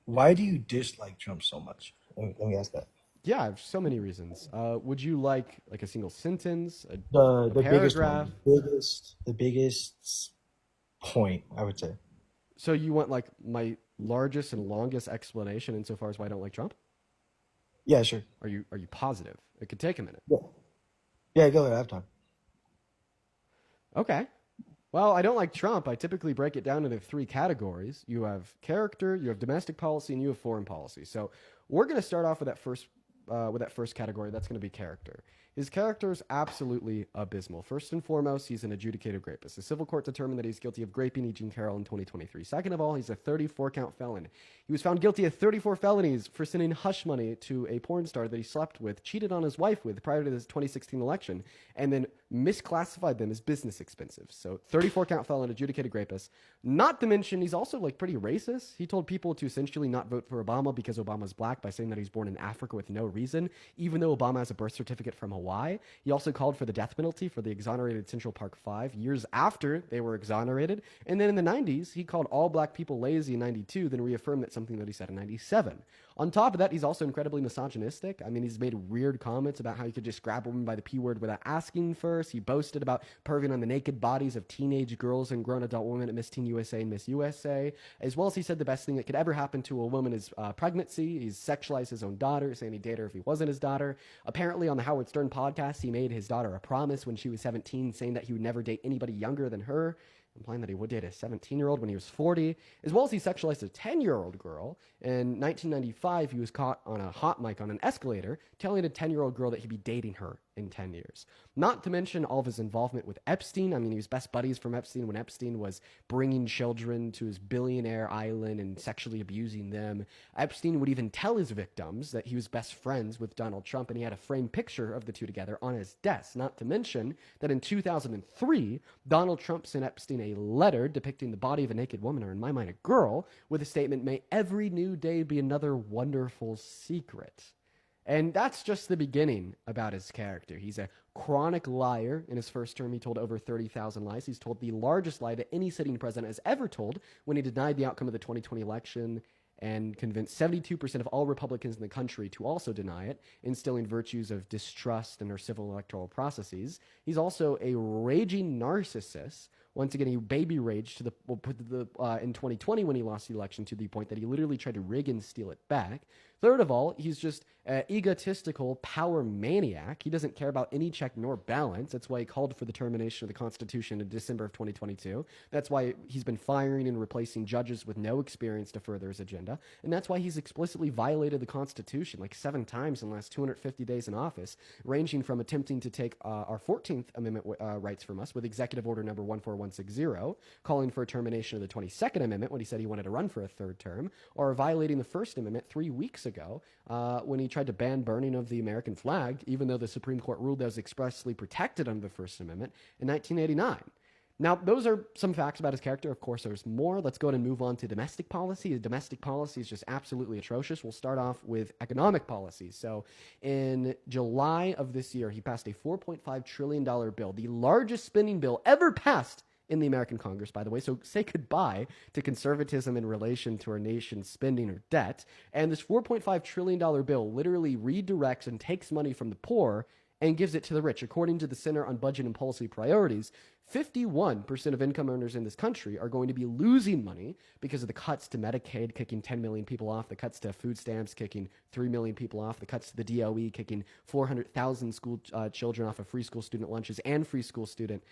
Why do you dislike Trump so much? Let me ask that. Yeah, I have so many reasons. Would you like a single sentence, a The biggest one, paragraph? the biggest point, I would say. So you want like my largest and longest explanation insofar as why I don't like Trump? Yeah, sure. Are you positive? It could take a minute. Yeah, yeah, go ahead. I have time. Okay. Well, I don't like Trump. I typically break it down into three categories. You have character, you have domestic policy, and you have foreign policy. So we're going to start off with that first category. That's going to be character. His character is absolutely abysmal. First and foremost, he's an adjudicated rapist. The civil court determined that he's guilty of raping E. Jean Carroll in 2023. Second of all, he's a 34 count felon. He was found guilty of 34 felonies for sending hush money to a porn star that he slept with, cheated on his wife with prior to this 2016 election, and then misclassified them as business expenses. So 34 count felon, adjudicated rapist. Not to mention, he's also like pretty racist. He told people to essentially not vote for Obama because Obama's black by saying that he's born in Africa with no reason, even though Obama has a birth certificate from Hawaii. He also called for the death penalty for the exonerated Central Park Five years after they were exonerated. And then in the 90s, he called all black people lazy in 92, then reaffirmed that something that he said in 97. On top of that, he's also incredibly misogynistic. I mean, he's made weird comments about how you could just grab a woman by the P word without asking first. He boasted about perving on the naked bodies of teenage girls and grown adult women at Miss Teen USA and Miss USA, as well as he said the best thing that could ever happen to a woman is pregnancy. He's sexualized his own daughter, saying he'd date her if he wasn't his daughter. Apparently, on the Howard Stern podcast, he made his daughter a promise when she was 17, saying that he would never date anybody younger than her, implying that he would date a 17-year-old when he was 40, as well as he sexualized a 10-year-old girl. In 1995, he was caught on a hot mic on an escalator telling a 10-year-old girl that he'd be dating her in 10 years. Not to mention all of his involvement with Epstein. I mean, he was best buddies from Epstein when Epstein was bringing children to his billionaire island and sexually abusing them. Epstein would even tell his victims that he was best friends with Donald Trump, and he had a framed picture of the two together on his desk. Not to mention that in 2003, Donald Trump sent Epstein a letter depicting the body of a naked woman, or in my mind, a girl, with a statement, "May every new day be another wonderful secret." And that's just the beginning about his character. He's a chronic liar. In his first term, he told over 30,000 lies. He's told the largest lie that any sitting president has ever told when he denied the outcome of the 2020 election and convinced 72% of all Republicans in the country to also deny it, instilling virtues of distrust in our civil electoral processes. He's also a raging narcissist. Once again, he baby raged in 2020 when he lost the election to the point that he literally tried to rig and steal it back. Third of all, he's just an egotistical power maniac. He doesn't care about any check nor balance. That's why he called for the termination of the Constitution in December of 2022. That's why he's been firing and replacing judges with no experience to further his agenda. And that's why he's explicitly violated the Constitution like 7 times in the last 250 days in office, ranging from attempting to take our 14th Amendment rights from us with Executive Order number 14160, calling for a termination of the 22nd Amendment when he said he wanted to run for a third term, or violating the First Amendment 3 weeks ago when he tried to ban burning of the American flag, even though the Supreme Court ruled that was expressly protected under the First Amendment in 1989. Now, those are some facts about his character. Of course, there's more. Let's go ahead and move on to domestic policy. His domestic policy is just absolutely atrocious. We'll start off with economic policy. So, in July of this year, he passed a $4.5 trillion bill, the largest spending bill ever passed in the American Congress, by the way. So say goodbye to conservatism in relation to our nation's spending or debt. And this $4.5 trillion bill literally redirects and takes money from the poor and gives it to the rich. According to the Center on Budget and Policy Priorities, 51% of income earners in this country are going to be losing money because of the cuts to Medicaid, kicking 10 million people off, the cuts to food stamps, kicking 3 million people off, the cuts to the DOE, kicking 400,000 school children off of free school student lunches and free school student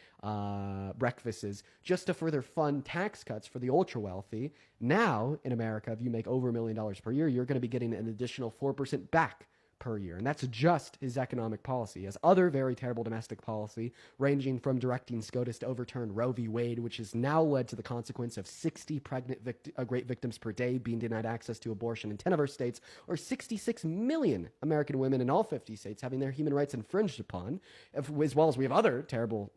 breakfasts, just to further fund tax cuts for the ultra wealthy. Now, in America, if you make over $1 million per year, you're going to be getting an additional 4% back per year. And that's just his economic policy. He has other very terrible domestic policy, ranging from directing SCOTUS to overturn Roe v. Wade, which has now led to the consequence of 60 pregnant great victims per day being denied access to abortion in 10 of our states, or 66 million American women in all 50 states having their human rights infringed upon, as well as we have other terrible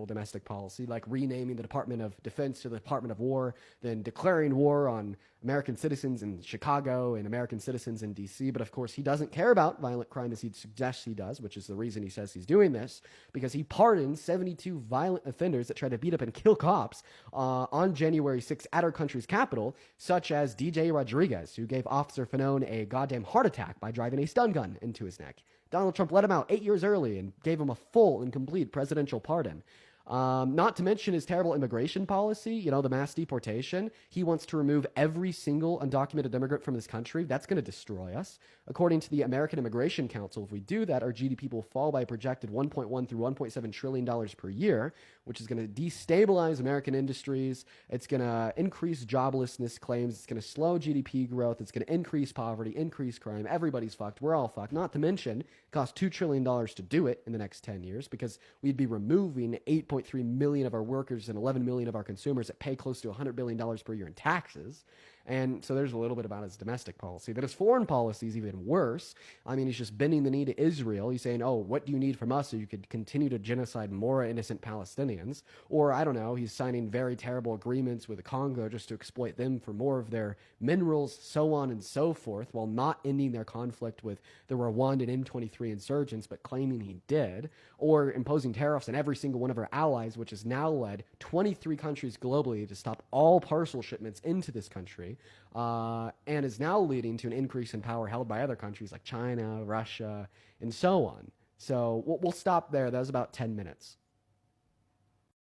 domestic policy, like renaming the Department of Defense to the Department of War, then declaring war on American citizens in Chicago and American citizens in DC. But of course, he doesn't care about violent crime as he suggests he does, which is the reason he says he's doing this, because he pardoned 72 violent offenders that tried to beat up and kill cops on January 6th at our country's capital, such as DJ Rodriguez, who gave Officer Fanone a goddamn heart attack by driving a stun gun into his neck. Donald Trump let him out 8 years early and gave him a full and complete presidential pardon. Not to mention his terrible immigration policy, the mass deportation. He wants to remove every single undocumented immigrant from this country. That's going to destroy us. According to the American Immigration Council, if we do that, our GDP will fall by a projected $1.1 through $1.7 trillion per year, which is going to destabilize American industries. It's going to increase joblessness claims. It's going to slow GDP growth. It's going to increase poverty, increase crime. Everybody's fucked. We're all fucked. Not to mention, it costs $2 trillion to do it in the next 10 years because we'd be removing 8.3 million of our workers and 11 million of our consumers that pay close to $100 billion per year in taxes. And so there's a little bit about his domestic policy. But his foreign policy is even worse. I mean, he's just bending the knee to Israel. He's saying, oh, what do you need from us so you could continue to genocide more innocent Palestinians? Or, I don't know, he's signing very terrible agreements with the Congo just to exploit them for more of their minerals, so on and so forth, while not ending their conflict with the Rwandan M23 insurgents, but claiming he did. Or imposing tariffs on every single one of our allies, which has now led 23 countries globally to stop all parcel shipments into this country. And is now leading to an increase in power held by other countries like China, Russia, and so on. So we'll stop there. That was about 10 minutes.